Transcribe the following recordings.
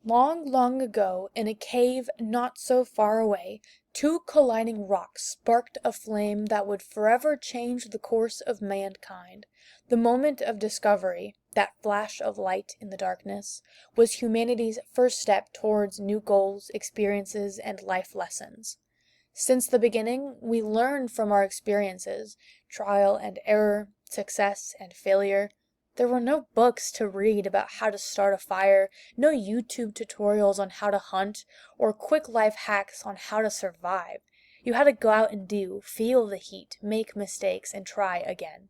Long, long ago, in a cave not so far away, two colliding rocks sparked a flame that would forever change the course of mankind. The moment of discovery, that flash of light in the darkness, was humanity's first step towards new goals, experiences, and life lessons. Since the beginning, we learned from our experiences, trial and error, success and failure. There were no books to read about how to start a fire, no YouTube tutorials on how to hunt, or quick life hacks on how to survive. You had to go out and do, feel the heat, make mistakes, and try again.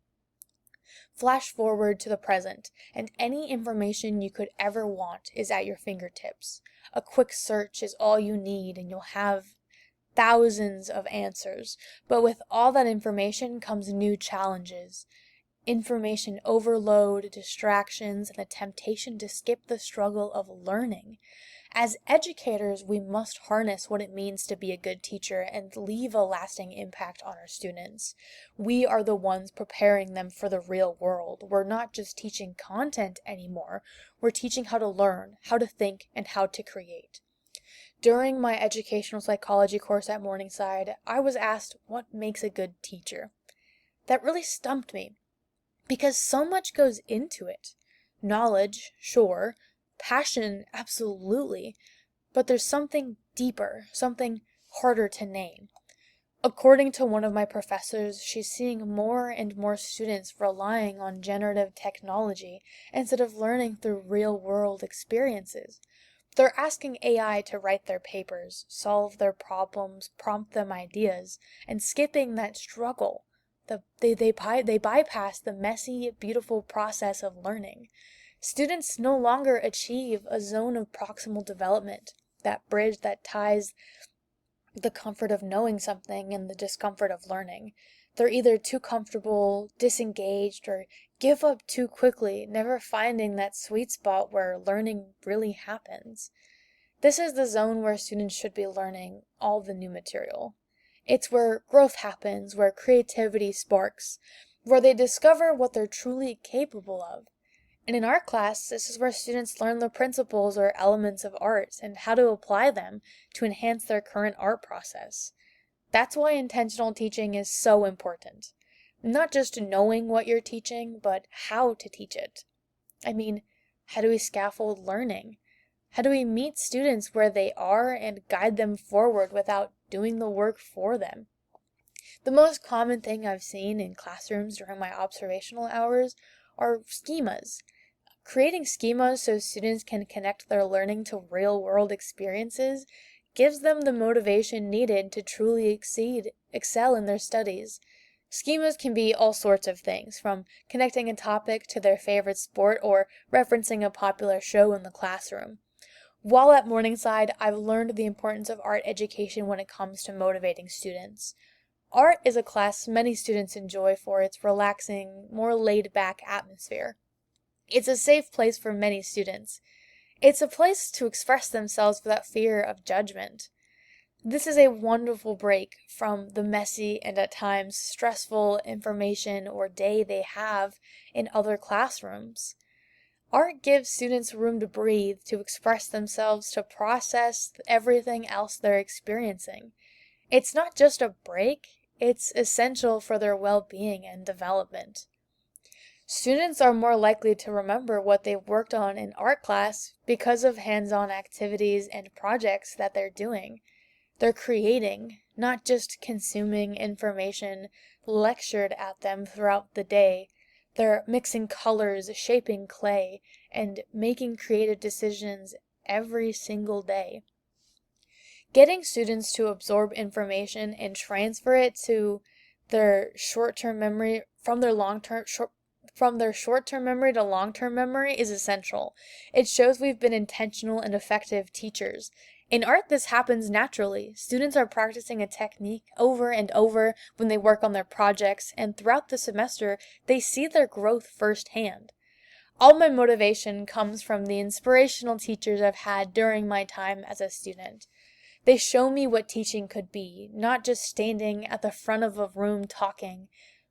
Flash forward to the present, and any information you could ever want is at your fingertips. A quick search is all you need, and you'll have thousands of answers. But with all that information comes new challenges. Information overload, distractions, and the temptation to skip the struggle of learning. As educators, we must harness what it means to be a good teacher and leave a lasting impact on our students. We are the ones preparing them for the real world. We're not just teaching content anymore. We're teaching how to learn, how to think, and how to create. During my educational psychology course at Morningside, I was asked what makes a good teacher. That really stumped me, because so much goes into it. Knowledge, sure. Passion, absolutely. But there's something deeper, something harder to name. According to one of my professors, she's seeing more and more students relying on generative technology instead of learning through real-world experiences. They're asking AI to write their papers, solve their problems, prompt them ideas, and skipping that struggle. They bypass the messy, beautiful process of learning. Students no longer achieve a zone of proximal development, that bridge that ties the comfort of knowing something and the discomfort of learning. They're either too comfortable, disengaged, or give up too quickly, never finding that sweet spot where learning really happens. This is the zone where students should be learning all the new material. It's where growth happens, where creativity sparks, where they discover what they're truly capable of. And in art class, this is where students learn the principles or elements of art and how to apply them to enhance their current art process. That's why intentional teaching is so important. Not just knowing what you're teaching, but how to teach it. I mean, how do we scaffold learning? How do we meet students where they are and guide them forward without doing the work for them? The most common thing I've seen in classrooms during my observational hours are schemas. Creating schemas so students can connect their learning to real-world experiences gives them the motivation needed to truly excel in their studies. Schemas can be all sorts of things, from connecting a topic to their favorite sport or referencing a popular show in the classroom. While at Morningside, I've learned the importance of art education when it comes to motivating students. Art is a class many students enjoy for its relaxing, more laid-back atmosphere. It's a safe place for many students. It's a place to express themselves without fear of judgment. This is a wonderful break from the messy and at times stressful information or day they have in other classrooms. Art gives students room to breathe, to express themselves, to process everything else they're experiencing. It's not just a break, it's essential for their well-being and development. Students are more likely to remember what they worked on in art class because of hands-on activities and projects that they're doing. They're creating, not just consuming information lectured at them throughout the day. They're mixing colors, shaping clay, and making creative decisions every single day. Getting students to absorb information and transfer it to their short-term memory from their short-term memory to long-term memory is essential. It shows we've been intentional and effective teachers. In art, this happens naturally. Students are practicing a technique over and over when they work on their projects, and throughout the semester, they see their growth firsthand. All my motivation comes from the inspirational teachers I've had during my time as a student. They show me what teaching could be, not just standing at the front of a room talking,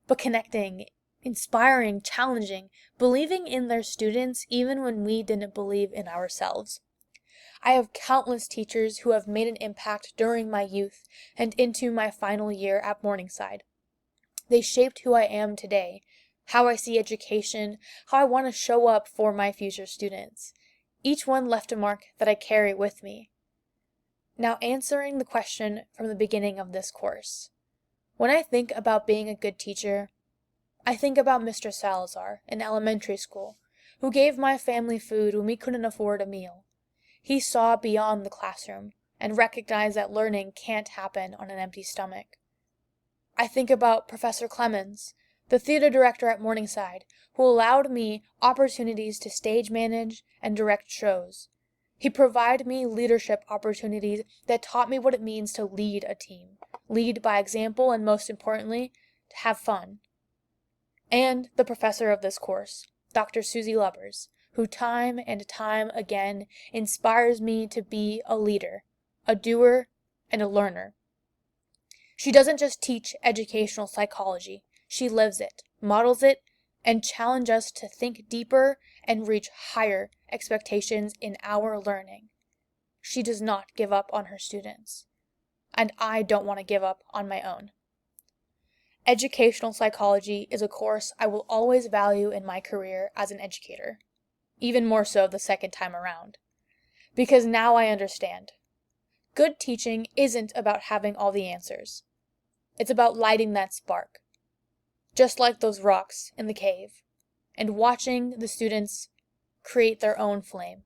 but connecting, inspiring, challenging, believing in their students even when we didn't believe in ourselves. I have countless teachers who have made an impact during my youth and into my final year at Morningside. They shaped who I am today, how I see education, how I want to show up for my future students. Each one left a mark that I carry with me. Now, answering the question from the beginning of this course. When I think about being a good teacher, I think about Mr. Salazar in elementary school, who gave my family food when we couldn't afford a meal. He saw beyond the classroom and recognized that learning can't happen on an empty stomach. I think about Professor Clemens, the theater director at Morningside, who allowed me opportunities to stage manage and direct shows. He provided me leadership opportunities that taught me what it means to lead a team, lead by example, and most importantly, to have fun. And the professor of this course, Dr. Susie Lubbers, who time and time again inspires me to be a leader, a doer, and a learner. She doesn't just teach educational psychology, she lives it, models it, and challenges us to think deeper and reach higher expectations in our learning. She does not give up on her students, and I don't want to give up on my own. Educational psychology is a course I will always value in my career as an educator, even more so the second time around, because now I understand. Good teaching isn't about having all the answers. It's about lighting that spark, just like those rocks in the cave, and watching the students create their own flame.